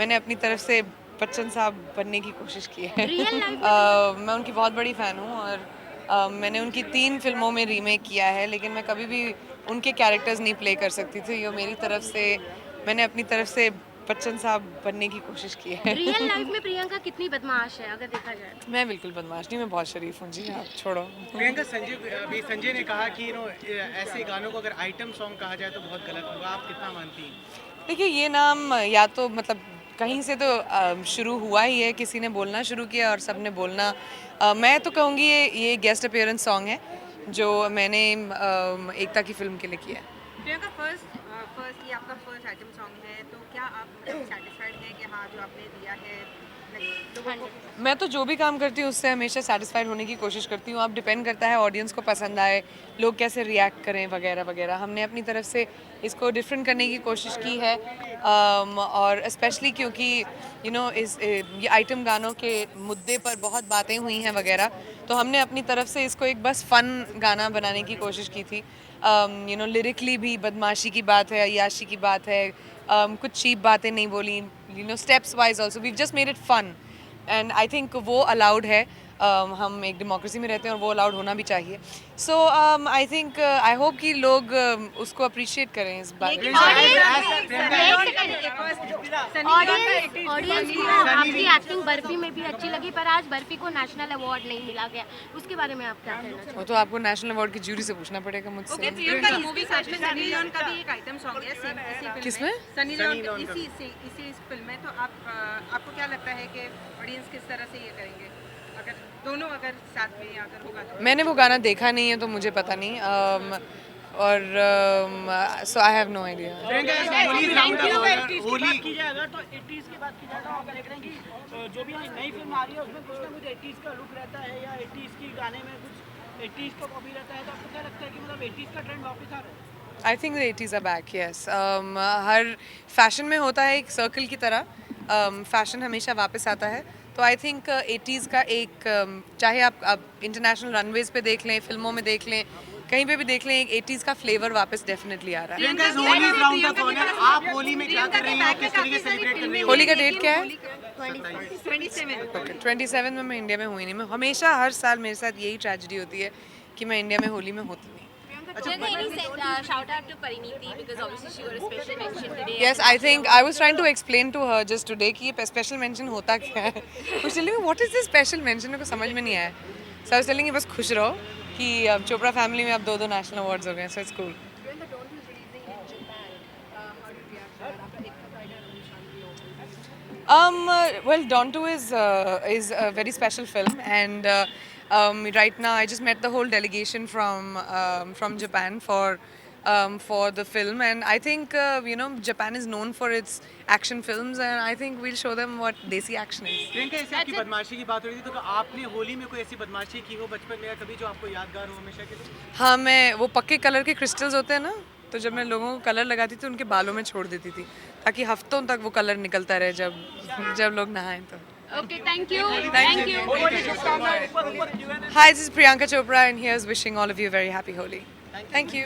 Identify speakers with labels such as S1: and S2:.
S1: मैंने अपनी तरफ से बच्चन साहब बनने की कोशिश की है। मैं उनकी बहुत बड़ी फ़ैन हूँ और मैंने उनकी 3 फ़िल्मों में रीमेक किया है, लेकिन मैं कभी भी उनके कैरेक्टर्स नहीं प्ले कर सकती थी। ये मेरी तरफ से मैंने अपनी तरफ से बच्चन साहब बनने की कोशिश की है।
S2: रियल लाइफ में प्रियंका कितनी बदमाश है अगर देखा जाए तो?
S1: मैं बिल्कुल बदमाश नहीं, मैं बहुत शरीफ हूँ जी, आप छोड़ो।
S3: प्रियंका, संजय ने कहा कि ऐसे गानों को अगर आइटम सॉन्ग कहा जाए तो बहुत गलत होगा, आप कितना मानती हैं?
S1: देखिए, ये नाम या तो मतलब कहीं से तो शुरू हुआ ही है, किसी ने बोलना शुरू किया और सबने बोलना। मैं तो कहूँगी ये गेस्ट अपीयरेंस सॉन्ग है जो मैंने एकता की फिल्म के लिए किया है।
S4: प्रियंका, फर्स्ट फर्स्ट ये आपका फर्स्ट आइटम सॉन्ग है, तो क्या आप सेटिस्फाइड हैं कि हाँ जो आपने दिया है लोगों को?
S1: मैं तो जो भी काम करती हूँ उससे हमेशा सेटिस्फाइड होने की कोशिश करती हूँ। अब डिपेंड करता है ऑडियंस को पसंद आए, लोग कैसे रिएक्ट करें वगैरह वगैरह। हमने अपनी तरफ से इसको डिफरेंट करने की कोशिश की है और स्पेशली क्योंकि ये आइटम गानों के मुद्दे पर बहुत बातें हुई हैं वगैरह, तो हमने अपनी तरफ से इसको एक बस फन गाना बनाने की कोशिश की थी। लिरिकली भी बदमाशी की बात है, अय्याशी की बात है, कुछ चीप बातें नहीं बोली, steps wise also we just made it fun and I think वो अलाउड है। हम एक डेमोक्रेसी में रहते हैं और वो अलाउड होना भी चाहिए। सो आई थिंक आई होप कि लोग उसको अप्रिशिएट करें इस बात में।
S2: ऑडियंस को आपकी एक्टिंग बर्फी में भी अच्छी लगी, पर आज बर्फी को नेशनल अवार्ड नहीं मिला गया, उसके बारे में आप क्या कहना चाहते हैं?
S1: वो तो आपको नेशनल अवार्ड की जूरी से पूछना पड़ेगा मुझसे।
S4: ओके, प्रियंका, मूवी का में सनी लियोन का भी एक आइटम सॉन्ग है सेम इसी फिल्म
S1: किसमें?
S4: सनी लियोन इसी फिल्म में। तो आपको क्या लगता है कि ऑडियंस किस तरह से ये करेंगे अगर दोनों अगर साथ में अगर होगा तो?
S1: मैंने वो गाना देखा नहीं है तो मुझे पता नहीं और so I have no idea.
S3: Priyanka, Holi
S5: की जाए अगर तो 80s की बात की जाए तो आप देख रहे हैं कि जो भी नई फिल्म आ रही है उसमें कुछ ना कुछ 80s का लुक रहता है या 80s की गाने में कुछ 80s का कॉपी रहता है, तो आपको क्या लगता है कि मतलब 80s का ट्रेंड वापस आ रहा है?
S1: I think the 80s are back, yes. हर फैशन में होता है एक सर्कल की तरह, फैशन हमेशा वापस आता है। तो आई थिंक 80s का एक चाहे आप इंटरनेशनल रनवेज पे देख लें, फिल्मों में देख लें, कहीं पे भी देख लें, एक 80s का फ्लेवर वापस डेफिनेटली आ रहा है।
S3: Priyanka, Holi is round the corner, आप होली में क्या कर रही हो, किस तरीके से सेलिब्रेट कर रही हो?
S1: होली का डेट क्या है?
S4: 27।
S1: 27 में मैं इंडिया में हुई नहीं। मैं हमेशा हर साल मेरे साथ यही ट्रेजेडी होती है कि मैं इंडिया में होली में होती नहीं।
S2: shout out to Pariniti because obviously she got a special mention today.
S1: Yes, I think I was trying to explain to her just today कि ये स्पेशल मेंशन होता क्या है। कुछ telling me what is this special mention, मेरे को समझ में नहीं आया। So I was telling you बस खुश रहो कि चोपड़ा फैमिली में अब 2 नेशनल अवार्ड्स हो गए, so it's cool. Well, Don 2 is a very special film, and right now I just met the whole delegation from Japan for the film, and I think Japan is known for its action films, and I think we'll show them what desi action is.
S3: Priyanka, ऐसे आपकी बदमाशी की बात हो रही थी, तो आपने होली में कोई ऐसी बदमाशी की हो बचपन में या कभी जो आपको यादगार हो हमेशा के लिए?
S1: हाँ, मैं वो पक्के कलर के क्रिस्टल्स होते हैं ना, तो जब मैं लोगों को कलर लगाती थी उनके बालों में छोड़ देती थी ताकि हफ्तों तक वो कलर निकलता रहे जब लोग नहाएं तो।
S2: Okay, thank you. Thank you.
S1: Hi, this is Priyanka Chopra and here's wishing all of you a very happy Holi. Thank you.